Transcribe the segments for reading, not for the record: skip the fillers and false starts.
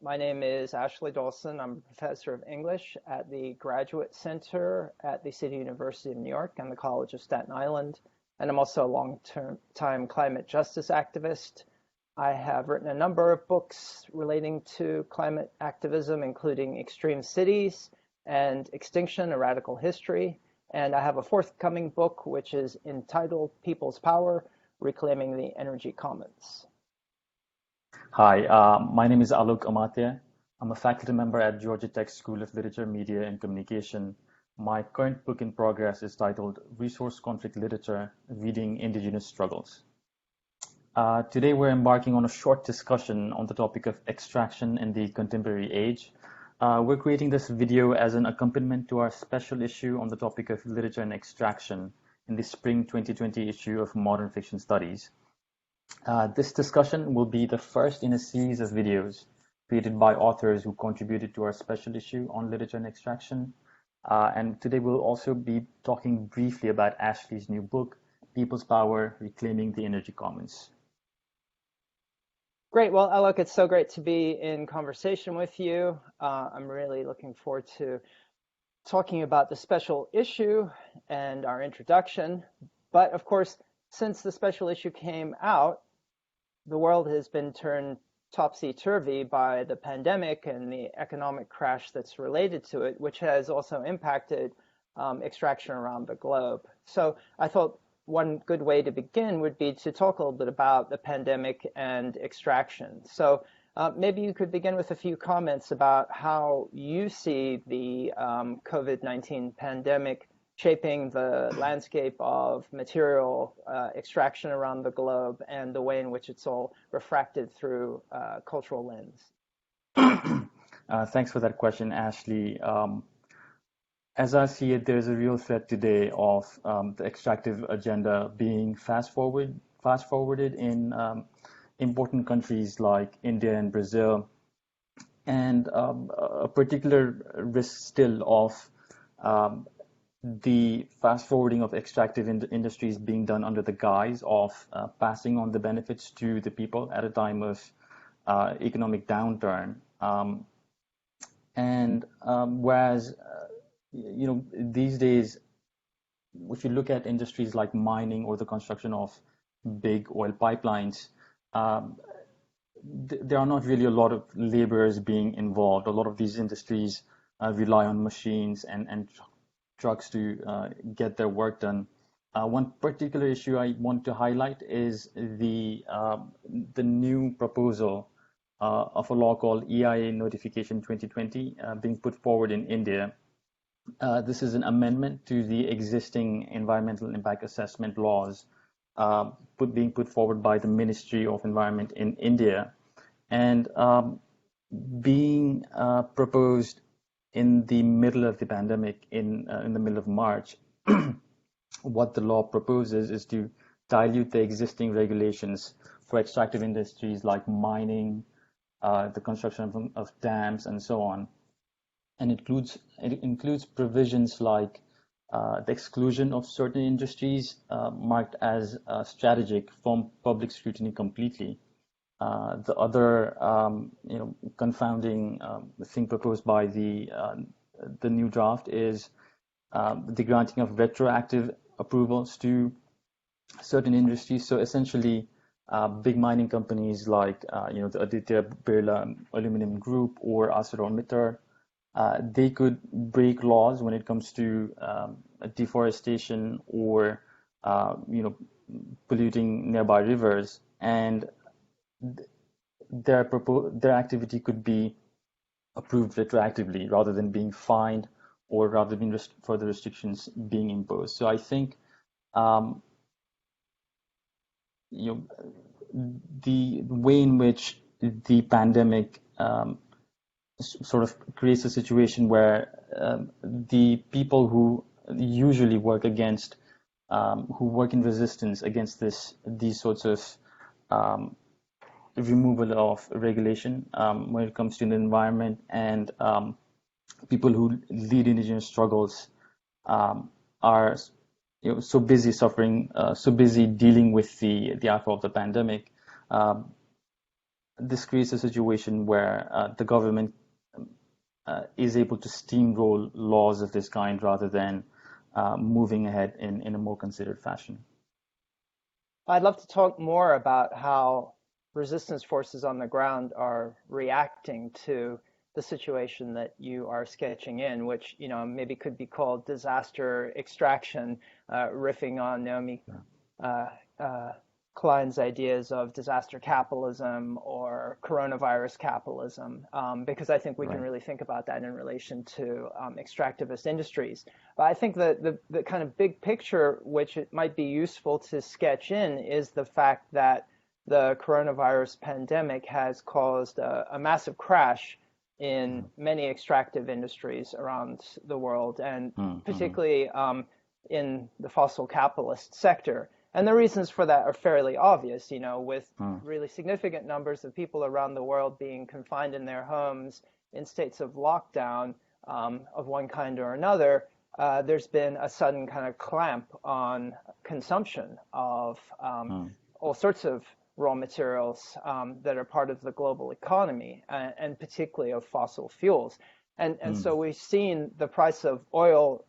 My name is Ashley Dawson. I'm a professor of English at the Graduate Center at the City University of New York and the College of Staten Island. And I'm also a long-term time climate justice activist. I have written a number of books relating to climate activism, including Extreme Cities and Extinction, A Radical History. And I have a forthcoming book, which is entitled People's Power, Reclaiming the Energy Commons. Hi, my name is Alok Amatya. I'm a faculty member at Georgia Tech School of Literature, Media, and Communication. My current book in progress is titled Resource Conflict Literature, Reading Indigenous Struggles. Today we're embarking on a short discussion on the topic of extraction in the contemporary age. We're creating this video as an accompaniment to our special issue on the topic of literature and extraction in the spring 2020 issue of Modern Fiction Studies. This discussion will be the first in a series of videos created by authors who contributed to our special issue on literature and extraction. And today we'll also be talking briefly about Ashley's new book, People's Power, Reclaiming the Energy Commons. Great. Well, Alok, it's so great to be in conversation with you. I'm really looking forward to talking about the special issue and our introduction. But of course, since the special issue came out, the world has been turned topsy-turvy by the pandemic and the economic crash that's related to it, which has also impacted extraction around the globe. So I thought one good way to begin would be to talk a little bit about the pandemic and extraction. So maybe you could begin with a few comments about how you see the COVID-19 pandemic shaping the landscape of material extraction around the globe and the way in which it's all refracted through a cultural lens. Thanks for that question, Ashley. As I see it, there's a real threat today of the extractive agenda being fast-forwarded in important countries like India and Brazil, and a particular risk still of the fast-forwarding of extractive industries being done under the guise of passing on the benefits to the people at a time of economic downturn. Whereas these days, if you look at industries like mining or the construction of big oil pipelines, there are not really a lot of laborers being involved. A lot of these industries rely on machines and trucks to get their work done. One particular issue I want to highlight is the new proposal of a law called EIA Notification 2020 being put forward in India. This is an amendment to the existing environmental impact assessment laws being put forward by the Ministry of Environment in India, and being proposed in the middle of the pandemic, in the middle of March. What the law proposes is to dilute the existing regulations for extractive industries like mining, the construction of dams, and so on. And it includes provisions like the exclusion of certain industries marked as strategic from public scrutiny completely. The other, confounding thing proposed by the new draft is the granting of retroactive approvals to certain industries. So essentially, big mining companies like the Aditya Birla Aluminum Group or ArcelorMittal, they could break laws when it comes to deforestation or polluting nearby rivers, and their activity could be approved retroactively rather than being fined or rather than further restrictions being imposed. So I think the way in which the pandemic sort of creates a situation where the people who usually work who work in resistance against these sorts of removal of regulation when it comes to the environment, and people who lead indigenous struggles are so busy suffering, so busy dealing with the after of the pandemic, this creates a situation where the government is able to steamroll laws of this kind rather than moving ahead in a more considered fashion. I'd love to talk more about how resistance forces on the ground are reacting to the situation that you are sketching in, which, maybe could be called disaster extraction, riffing on Naomi uh, uh, Klein's ideas of disaster capitalism or coronavirus capitalism, because I think we can Right. really think about that in relation to extractivist industries. But I think that the kind of big picture, which it might be useful to sketch in, is the fact that the coronavirus pandemic has caused a massive crash in many extractive industries around the world, and Mm-hmm. particularly in the fossil capitalist sector. And the reasons for that are fairly obvious, with really significant numbers of people around the world being confined in their homes in states of lockdown of one kind or another. There's been a sudden kind of clamp on consumption of all sorts of raw materials that are part of the global economy, and particularly of fossil fuels. And so we've seen the price of oil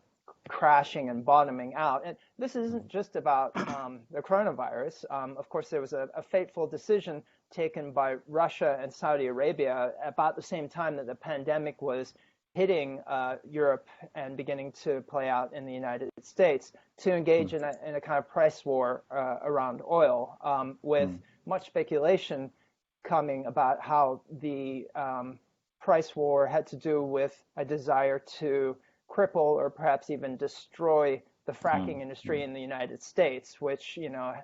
crashing and bottoming out. And this isn't just about the coronavirus. Of course, there was a fateful decision taken by Russia and Saudi Arabia about the same time that the pandemic was hitting Europe and beginning to play out in the United States, to engage in a kind of price war around oil, with much speculation coming about how the price war had to do with a desire to cripple or perhaps even destroy the fracking industry in the United States, which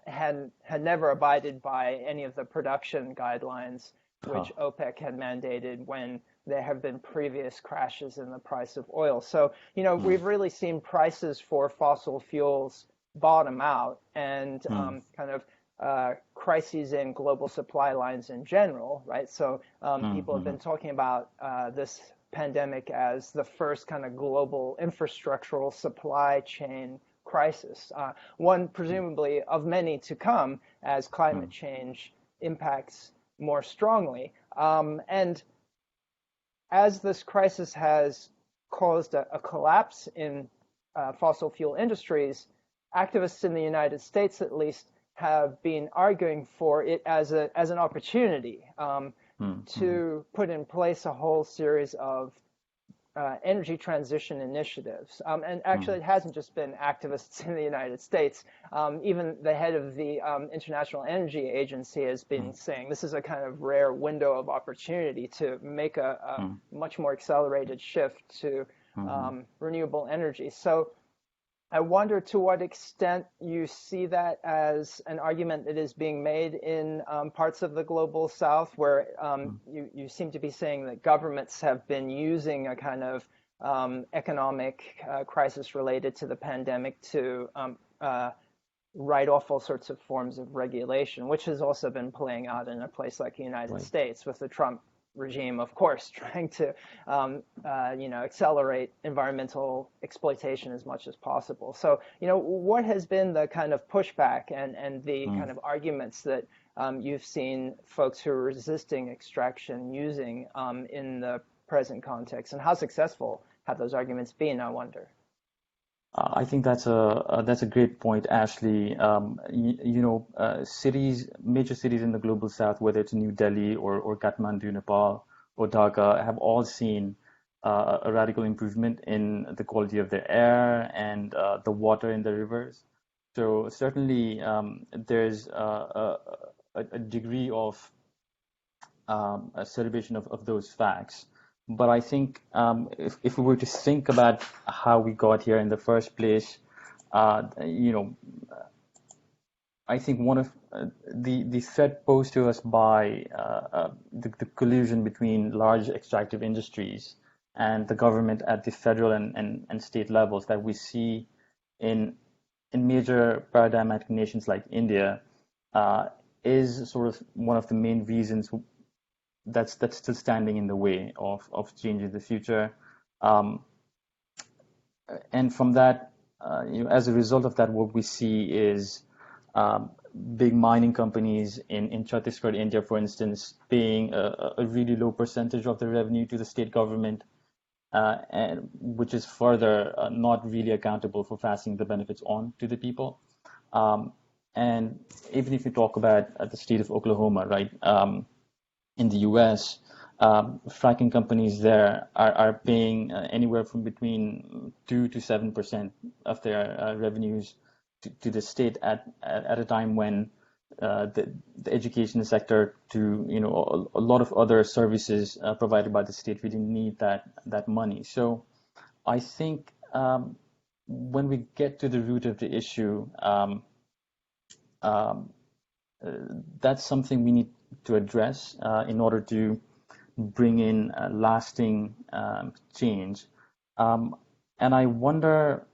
had never abided by any of the production guidelines which OPEC had mandated when there have been previous crashes in the price of oil. So we've really seen prices for fossil fuels bottom out, and kind of crises in global supply lines in general, right? So people have been talking about this pandemic as the first kind of global infrastructural supply chain crisis, one presumably of many to come as climate change impacts more strongly. And as this crisis has caused a collapse in fossil fuel industries, activists in the United States, at least, have been arguing for it as an opportunity to put in place a whole series of energy transition initiatives. And actually, it hasn't just been activists in the United States. Even the head of the International Energy Agency has been saying this is a kind of rare window of opportunity to make a much more accelerated shift to renewable energy. So I wonder to what extent you see that as an argument that is being made in parts of the global south, where you seem to be saying that governments have been using a kind of economic crisis related to the pandemic to write off all sorts of forms of regulation, which has also been playing out in a place like the United Right. States with the Trump regime, of course, trying to accelerate environmental exploitation as much as possible. So, what has been the kind of pushback and the kind of arguments that you've seen folks who are resisting extraction using in the present context, and how successful have those arguments been, I wonder? I think that's a great point, Ashley. Cities, major cities in the global south, whether it's New Delhi or Kathmandu, Nepal, or Dhaka, have all seen a radical improvement in the quality of the air and the water in the rivers. So certainly, there's a degree of a celebration of those facts. But I think if we were to think about how we got here in the first place, uh, you know, I think one of the threat posed to us by the collusion between large extractive industries and the government at the federal and state levels that we see in major paradigmatic nations like India uh, is sort of one of the main reasons that's still standing in the way of change in the future. Um, and from that, as a result of that, what we see is big mining companies in Chhattisgarh, India, for instance, paying a really low percentage of the revenue to the state government, and which is further not really accountable for passing the benefits on to the people. Um, and even if you talk about the state of Oklahoma, right, in the US, fracking companies there are paying anywhere from between 2 to 7% of their revenues to the state at a time when the education sector to a lot of other services provided by the state really need that money. So I think when we get to the root of the issue, um, that's something we need to address in order to bring in lasting change. Um, and I wonder,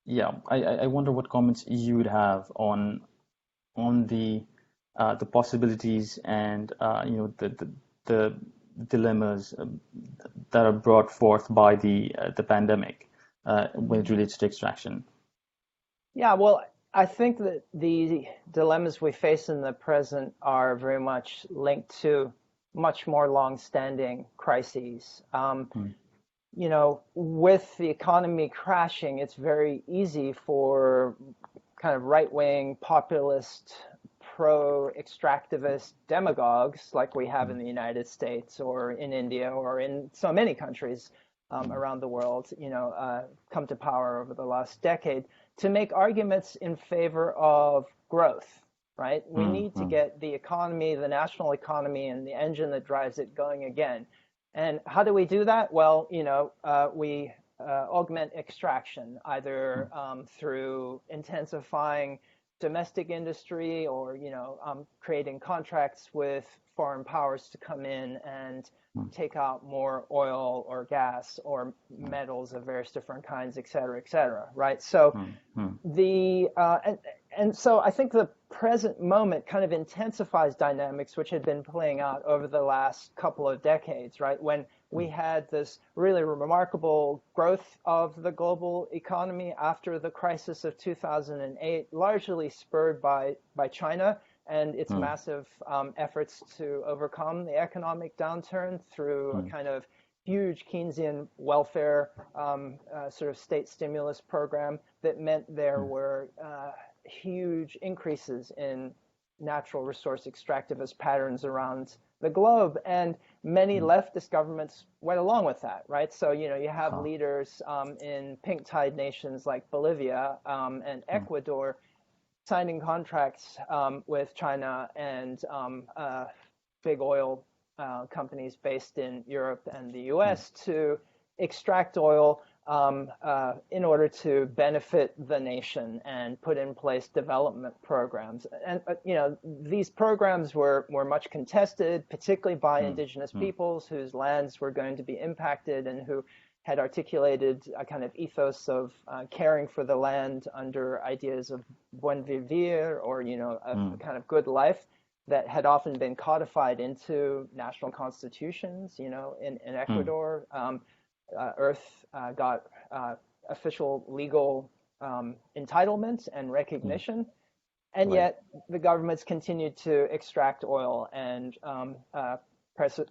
yeah, I wonder what comments you would have on the possibilities and the dilemmas that are brought forth by the pandemic when it relates to extraction. Yeah, well, I think that the dilemmas we face in the present are very much linked to much more long-standing crises. Mm, With the economy crashing, it's very easy for kind of right-wing, populist, pro-extractivist demagogues like we have in mm, the United States or in India or in so many countries mm, around the world, come to power over the last decade to make arguments in favor of growth, right? We mm, need to mm, get the economy, the national economy, and the engine that drives it going again. And how do we do that? Well, we augment extraction either mm, through intensifying domestic industry or creating contracts with foreign powers to come in and mm, take out more oil or gas or metals of various different kinds, et cetera, right? So mm, mm, the and so I think the present moment kind of intensifies dynamics which had been playing out over the last couple of decades, right? When we had this really remarkable growth of the global economy after the crisis of 2008, largely spurred by China and its mm, massive efforts to overcome the economic downturn through a mm, kind of huge Keynesian welfare sort of state stimulus program that meant there mm, were huge increases in natural resource extractivist patterns around the globe. And many mm. leftist governments went along with that, right? So, you have Huh. leaders in pink tide nations like Bolivia and Mm, Ecuador signing contracts with China and big oil companies based in Europe and the mm, US to extract oil in order to benefit the nation and put in place development programs. And these programs were much contested, particularly by mm, indigenous mm, peoples whose lands were going to be impacted and who had articulated a kind of ethos of caring for the land under ideas of buen vivir or a mm, kind of good life that had often been codified into national constitutions. In mm, Ecuador, Earth got official legal entitlement and mm. recognition, and Right. yet the governments continued to extract oil and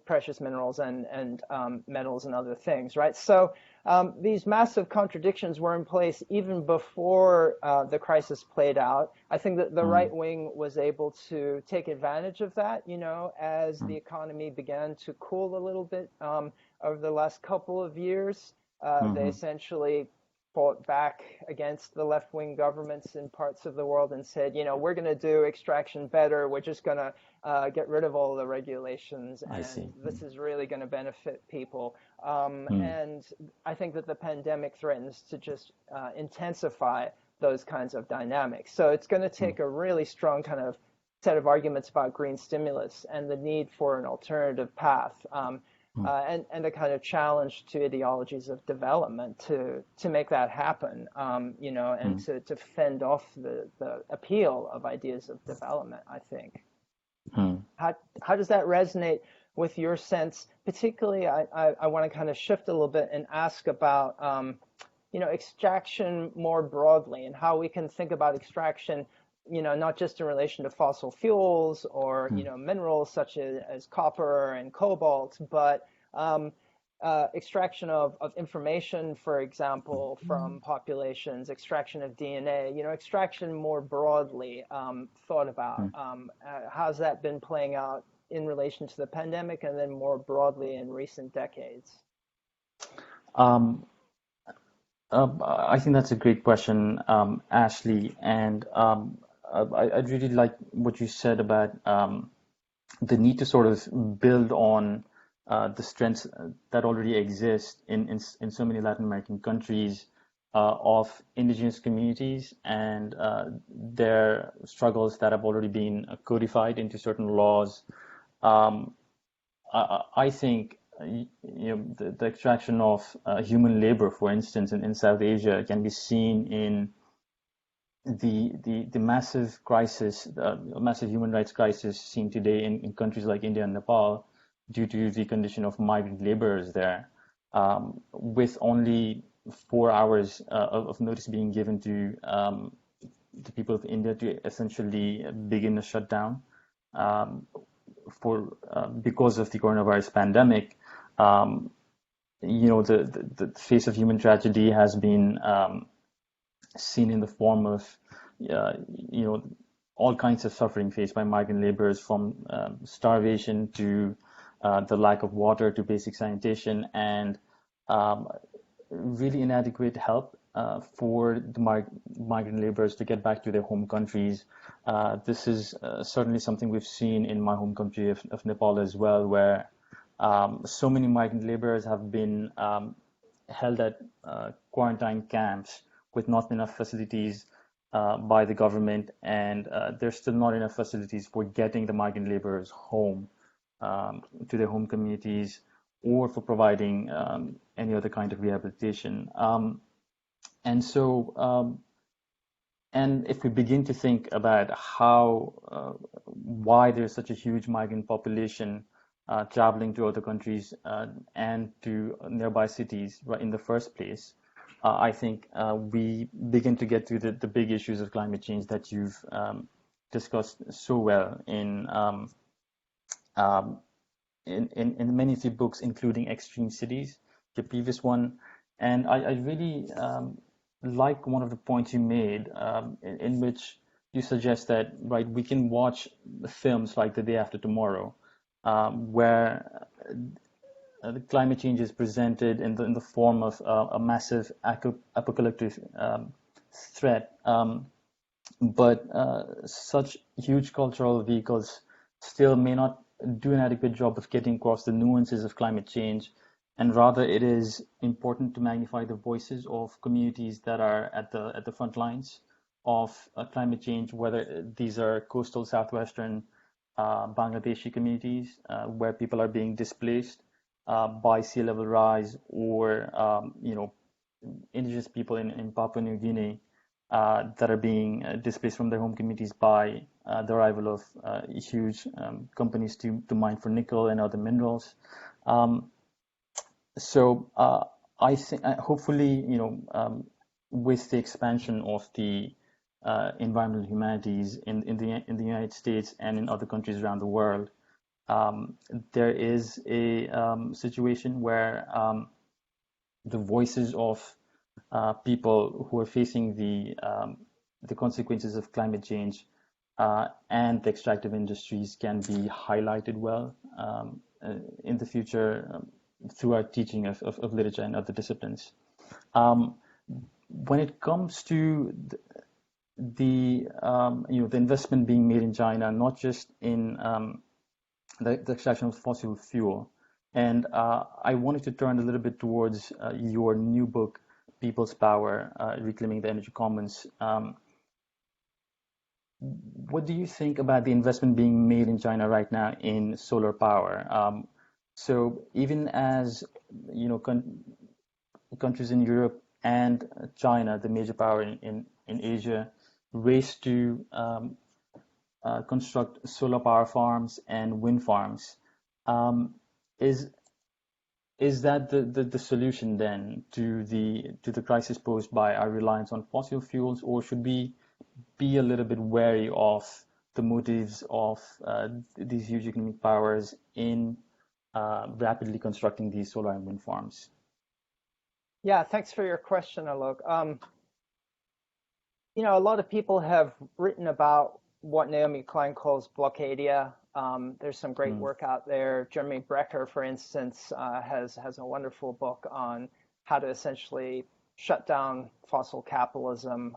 precious minerals and metals and other things, right? So these massive contradictions were in place even before the crisis played out. I think that the Mm, right wing was able to take advantage of that, as the mm, economy began to cool a little bit over the last couple of years. They mhm, essentially fought back against the left-wing governments in parts of the world and said, we're going to do extraction better. We're just going to get rid of all the regulations, I and see. this is really going to benefit people. Mm, And I think that the pandemic threatens to just intensify those kinds of dynamics. So it's going to mm, take a really strong kind of set of arguments about green stimulus and the need for an alternative path. mm, And a kind of challenge to ideologies of development to make that happen, and mm, to fend off the appeal of ideas of development, I think. mm, How does that resonate with your sense? Particularly, I want to kind of shift a little bit and ask about, extraction more broadly and how we can think about extraction not just in relation to fossil fuels or, Hmm. minerals such as copper and cobalt, but extraction of information, for example, from populations, extraction of DNA, extraction more broadly thought about. Hmm. How's that been playing out in relation to the pandemic and then more broadly in recent decades? Um, I think that's a great question, Ashley. And I really like what you said about the need to sort of build on the strengths that already exist in so many Latin American countries of indigenous communities and their struggles that have already been codified into certain laws. Um, I think the extraction of human labor, for instance, in South Asia, can be seen in the massive crisis, massive human rights crisis seen today in countries like India and Nepal due to the condition of migrant laborers there, with only 4 hours of notice being given to the people of India to essentially begin a shutdown um, for because of the coronavirus pandemic. Um, the face of human tragedy has been seen in the form of, uh, you know, all kinds of suffering faced by migrant laborers, from starvation to the lack of water to basic sanitation, and um, really inadequate help for the migrant laborers to get back to their home countries. This is certainly something we've seen in my home country of Nepal as well, where so many migrant laborers have been held at quarantine camps with not enough facilities by the government, and there's still not enough facilities for getting the migrant laborers home to their home communities or for providing any other kind of rehabilitation. And so, and if we begin to think about why there's such a huge migrant population traveling to other countries and to nearby cities right in the first place, I think we begin to get to the big issues of climate change that you've discussed so well um, in many of the books, including Extreme Cities, the previous one. And I really like one of the points you made, in which you suggest that, right, we can watch the films like The Day After Tomorrow, where the climate change is presented in the form of a massive apocalyptic threat. But such huge cultural vehicles still may not do an adequate job of getting across the nuances of climate change, and rather it is important to magnify the voices of communities that are at the front lines of climate change, whether these are coastal southwestern Bangladeshi communities where people are being displaced by sea level rise, or indigenous people in Papua New Guinea that are being displaced from their home communities by the arrival of huge companies to mine for nickel and other minerals. Um, so I think hopefully, with the expansion of the environmental humanities in the United States and in other countries around the world, um, there is a situation where the voices of people who are facing the consequences of climate change and the extractive industries can be highlighted well in the future through our teaching of literature and other disciplines. Um, when it comes to the investment being made in China, not just in the extraction of fossil fuel. And I wanted to turn a little bit towards your new book, People's Power, Reclaiming the Energy Commons. What do you think about the investment being made in China right now in solar power? So even as countries in Europe and China, the major power in Asia, race to construct solar power farms and wind farms, um, is is that the solution then to the crisis posed by our reliance on fossil fuels, or should we be a little bit wary of the motives of these huge economic powers in rapidly constructing these solar and wind farms? Yeah, thanks for your question, Alok. A lot of people have written about what Naomi Klein calls blockadia. There's some great Mm, work out there. Jeremy Brecker, for instance, has a wonderful book on how to essentially shut down fossil capitalism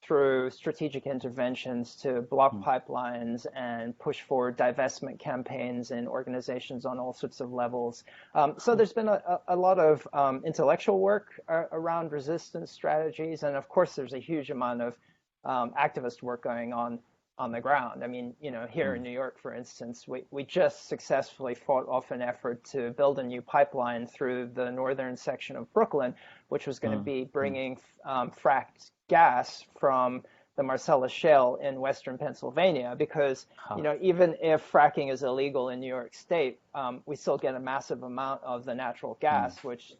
through strategic interventions to block mm, pipelines and push for divestment campaigns in organizations on all sorts of levels. So there's been a lot of intellectual work around resistance strategies, and of course there's a huge amount of activist work going on the ground. I mean, here in mm, New York, for instance, we just successfully fought off an effort to build a new pipeline through the northern section of Brooklyn, which was going to mm, be mm. bringing fracked gas from the Marcellus Shale in western Pennsylvania, because Huh. even if fracking is illegal in New York State, we still get a massive amount of the natural Mm, gas, which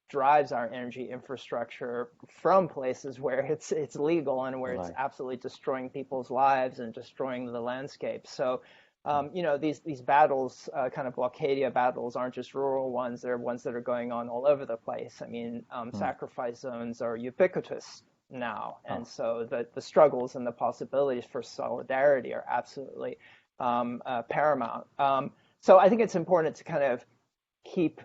drives our energy infrastructure from places where it's legal and where it's right. absolutely destroying people's lives and destroying the landscape. So, Mm, these battles, kind of blockadia battles, aren't just rural ones. They're ones that are going on all over the place. I mean, mm. sacrifice zones are ubiquitous now, and Oh, so the struggles and the possibilities for solidarity are absolutely paramount. So I think it's important to kind of keep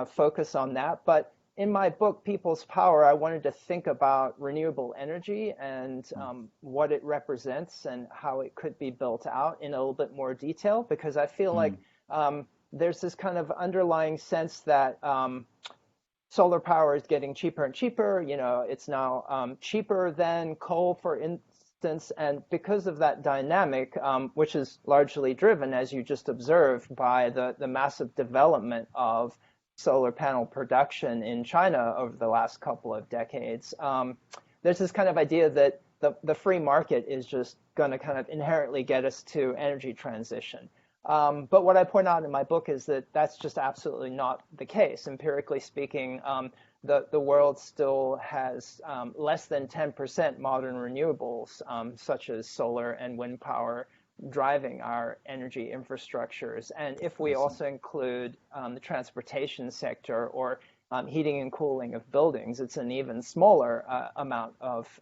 focus on that. But in my book, People's Power, I wanted to think about renewable energy and mm, what it represents and how it could be built out in a little bit more detail, because I feel like mm, there's this kind of underlying sense that solar power is getting cheaper and cheaper. It's now cheaper than coal, for instance. And because of that dynamic, which is largely driven, as you just observed, by the massive development of solar panel production in China over the last couple of decades, there's this kind of idea that the free market is just going to kind of inherently get us to energy transition. But what I point out in my book is that that's just absolutely not the case. Empirically speaking, the world still has less than 10% modern renewables, such as solar and wind power, driving our energy infrastructures. And if I we see. also include the transportation sector or heating and cooling of buildings, it's an even smaller amount of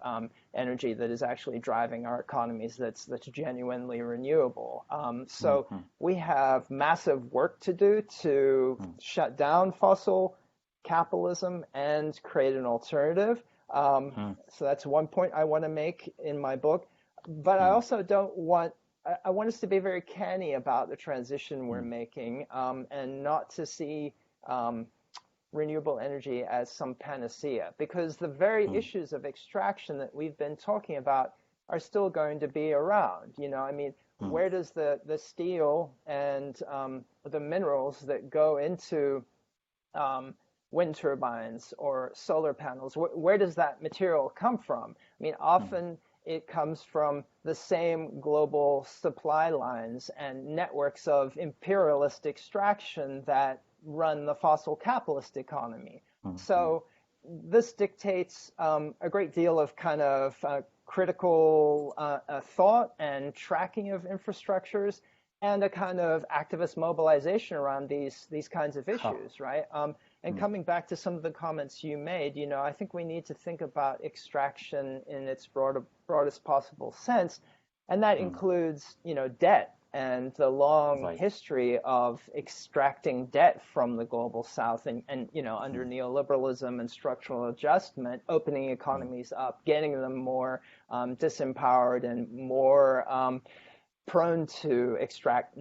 energy that is actually driving our economies that's genuinely renewable. Mm, So mm, we have massive work to do to mm, shut down fossil capitalism and create an alternative. mm, So that's one point I want to make in my book. But I mm, also don't want I want us to be very canny about the transition we're mm, making, and not to see um, renewable energy as some panacea, because the very mm, issues of extraction that we've been talking about are still going to be around. I mean, mm, where does the steel and the minerals that go into um, wind turbines or solar panels, where does that material come from? I mean, mm, often it comes from the same global supply lines and networks of imperialist extraction that run the fossil capitalist economy. mm, mm, So this dictates a great deal of kind of critical thought and tracking of infrastructures, and a kind of activist mobilization around these kinds of ha, issues, right? And mm, coming back to some of the comments you made, I think we need to think about extraction in its broadest possible sense, and that mm, includes, debt and the long right. history of extracting debt from the global south, and under Mm, neoliberalism and structural adjustment, opening mm, economies up, getting them more disempowered and more prone to extract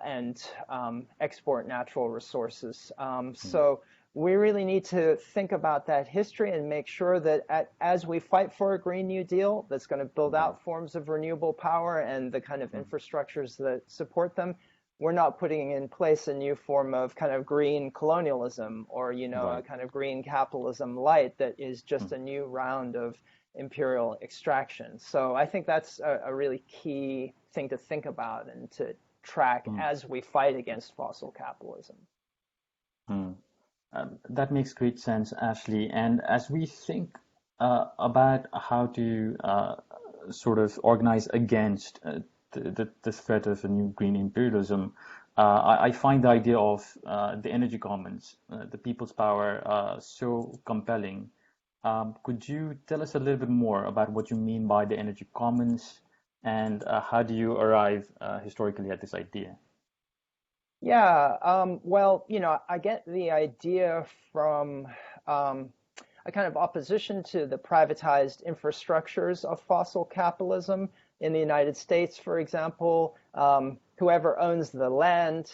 and export natural resources. mm, So we really need to think about that history and make sure that as we fight for a Green New Deal that's going to build right. out forms of renewable power and the kind of Mm, infrastructures that support them, we're not putting in place a new form of kind of green colonialism, or a right. kind of green capitalism light that is just Mm, a new round of imperial extraction. So I think that's a really key thing to think about and to track mm, as we fight against fossil capitalism. mm. That makes great sense, Ashley. And as we think about how to sort of organize against the threat of a new green imperialism, I find the idea of the energy commons, the people's power, so compelling. Could you tell us a little bit more about what you mean by the energy commons, and how do you arrive historically at this idea? Yeah, well, I get the idea from a kind of opposition to the privatized infrastructures of fossil capitalism. In the United States, for example, whoever owns the land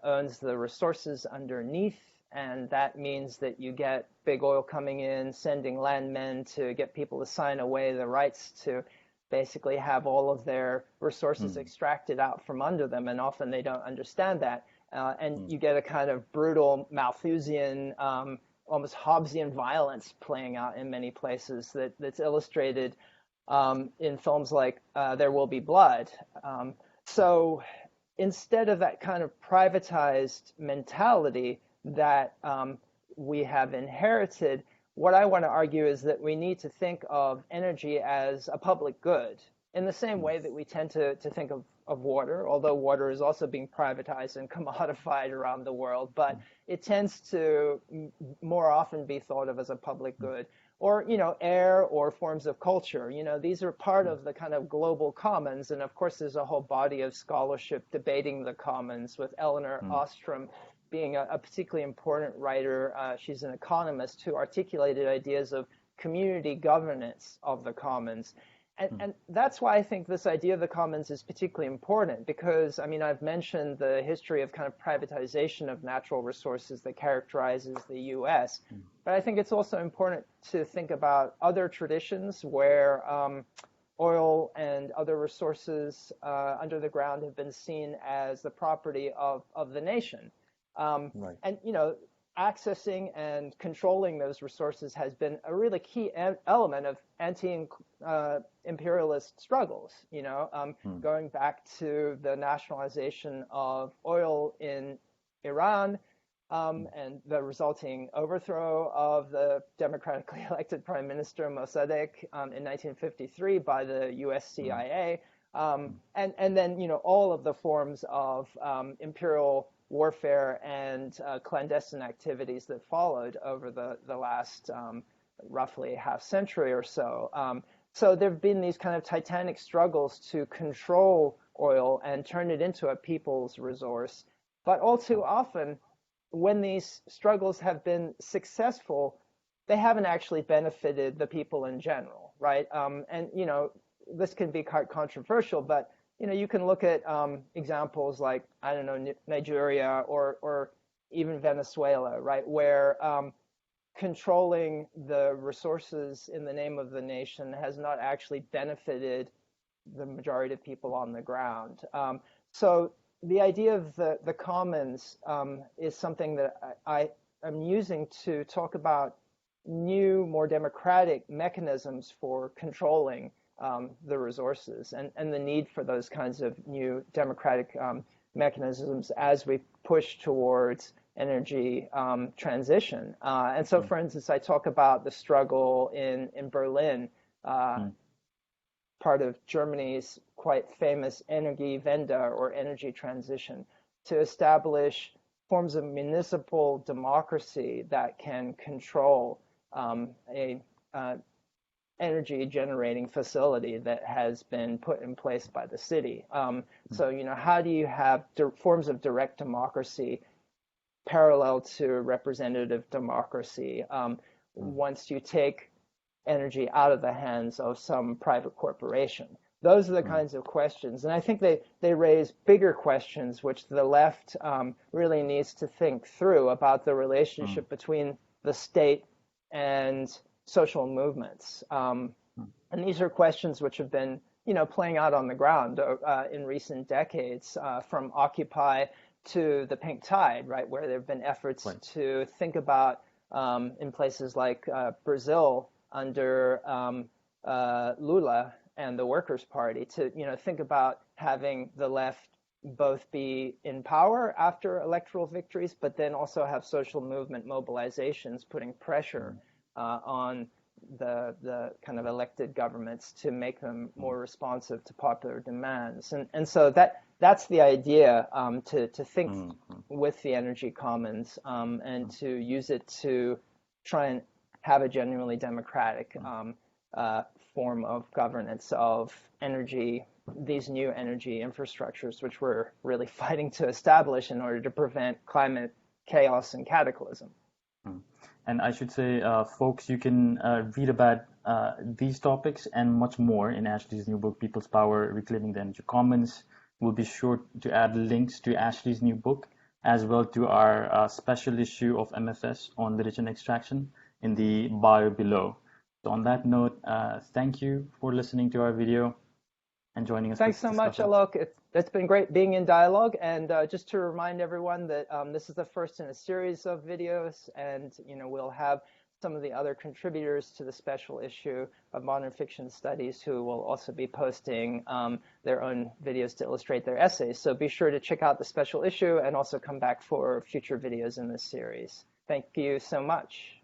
owns the resources underneath, and that means that you get big oil coming in, sending landmen to get people to sign away the rights to basically have all of their resources Mm, extracted out from under them, and often they don't understand that. And mm, you get a kind of brutal Malthusian, almost Hobbesian violence playing out in many places that's illustrated in films like There Will Be Blood. So instead of that kind of privatized mentality that we have inherited, what I want to argue is that we need to think of energy as a public good in the same mm, way that we tend to think of water, although water is also being privatized and commodified around the world, but it tends to more often be thought of as a public mm, good. Or, air or forms of culture. These are part mm, of the kind of global commons. And of course, there's a whole body of scholarship debating the commons, with Eleanor mm, Ostrom being a particularly important writer. She's an economist who articulated ideas of community governance of the commons. And, mm, and that's why I think this idea of the commons is particularly important because, I mean, I've mentioned the history of kind of privatization of natural resources that characterizes the US. mm, But I think it's also important to think about other traditions where oil and other resources under the ground have been seen as the property of the nation. right. And, accessing and controlling those resources has been a really key element of anti-imperialist struggles, Mm, going back to the nationalization of oil in Iran, mm, and the resulting overthrow of the democratically elected Prime Minister Mossadegh in 1953 by the US mm, CIA, mm, and then all of the forms of imperial warfare and clandestine activities that followed over the last roughly half century or so. So there have been these kind of titanic struggles to control oil and turn it into a people's resource. But all too often, when these struggles have been successful, they haven't actually benefited the people in general, right? And this can be quite controversial, but you can look at examples like I don't know Nigeria or even Venezuela, right, where controlling the resources in the name of the nation has not actually benefited the majority of people on the ground. So the idea of the commons is something that I am using to talk about new, more democratic mechanisms for controlling the resources and the need for those kinds of new democratic mechanisms as we push towards energy transition. And so, mm, for instance, I talk about the struggle in Berlin, uh, mm, part of Germany's quite famous Energiewende or energy transition, to establish forms of municipal democracy that can control a energy generating facility that has been put in place by the city. mm, So, how do you have forms of direct democracy parallel to representative democracy mm, once you take energy out of the hands of some private corporation? Those are the mm, kinds of questions. And I think they raise bigger questions, which the left really needs to think through about the mm, relationship between the state and social movements. mm, And these are questions which have been, playing out on the ground in recent decades, from Occupy to the Pink Tide, right, where there have been efforts right. to think about in places like Brazil under Lula and the Workers' Party to, think about having the left both be in power after electoral victories, but then also have social movement mobilizations putting pressure Mm, on the kind of elected governments to make them more responsive to popular demands. And so that's the idea, to think with the energy commons, and to use it to try and have a genuinely democratic form of governance of energy, these new energy infrastructures, which we're really fighting to establish in order to prevent climate chaos and cataclysm. And I should say, folks, you can read about these topics and much more in Ashley's new book, People's Power, Reclaiming the Energy Commons. We'll be sure to add links to Ashley's new book, as well to our special issue of MFS on literature extraction in the bio below. So on that note, thank you for listening to our video and joining us. Thanks so much, Alok. It's been great being in dialogue. And just to remind everyone that this is the first in a series of videos, and we'll have some of the other contributors to the special issue of Modern Fiction Studies who will also be posting their own videos to illustrate their essays. So be sure to check out the special issue and also come back for future videos in this series. Thank you so much.